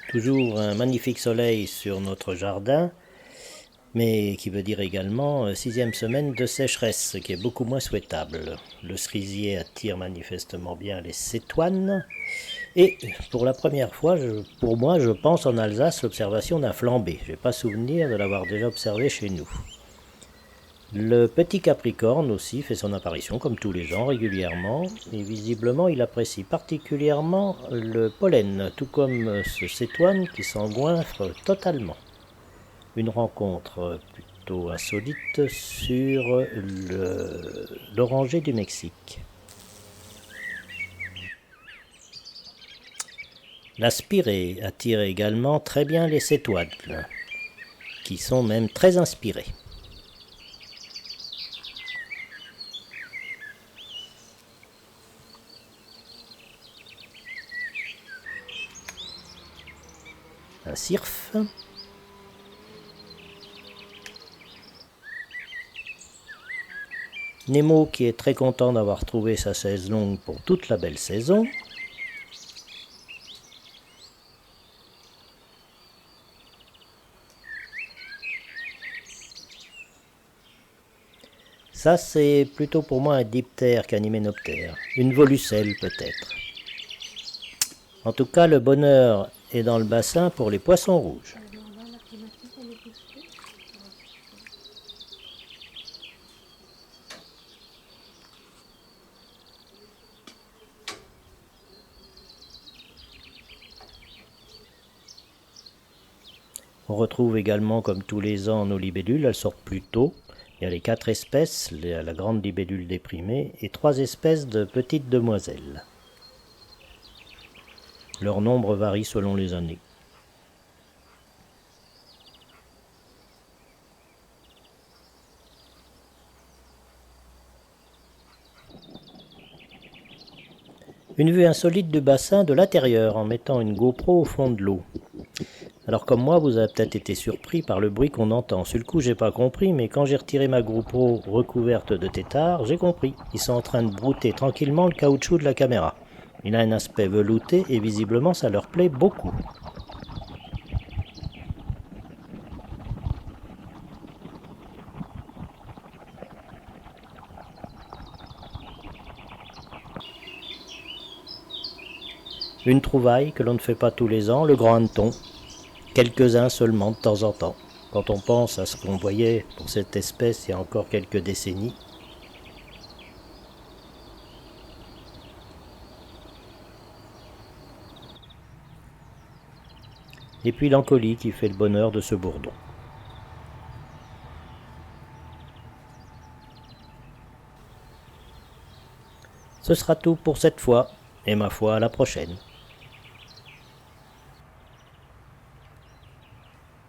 Toujours un magnifique soleil sur notre jardin, mais qui veut dire également 6e semaine de sécheresse, ce qui est beaucoup moins souhaitable. Le cerisier attire manifestement bien les cétoines, et pour la première fois, pour moi, je pense en Alsace l'observation d'un flambé. Je n'ai pas souvenir de l'avoir déjà observé chez nous. Le petit capricorne aussi fait son apparition, comme tous les ans, régulièrement, et visiblement il apprécie particulièrement le pollen, tout comme ce cétoine qui s'engouinfre totalement. Une rencontre plutôt insolite sur l'oranger du Mexique. La spirée attire également très bien les cétoines, qui sont même très inspirés. Un cirfe. Nemo qui est très content d'avoir trouvé sa chaise longue pour toute la belle saison. Ça, c'est plutôt pour moi un diptère qu'un hyménoptère. Une volucelle peut-être. En tout cas, le bonheur est dans le bassin pour les poissons rouges. On retrouve également, comme tous les ans, nos libellules. Elles sortent plus tôt. Il y a les 4 espèces, la grande libellule déprimée, et 3 espèces de petites demoiselles. Leur nombre varie selon les années. Une vue insolite du bassin de l'intérieur en mettant une GoPro au fond de l'eau. Alors comme moi, vous avez peut-être été surpris par le bruit qu'on entend. Sur le coup, j'ai pas compris, mais quand j'ai retiré ma GoPro recouverte de tétard, j'ai compris. Ils sont en train de brouter tranquillement le caoutchouc de la caméra. Il a un aspect velouté et visiblement ça leur plaît beaucoup. Une trouvaille que l'on ne fait pas tous les ans, le grand hanneton. Quelques-uns seulement de temps en temps. Quand on pense à ce qu'on voyait pour cette espèce il y a encore quelques décennies. Et puis l'encolie qui fait le bonheur de ce bourdon. Ce sera tout pour cette fois, et ma foi à la prochaine.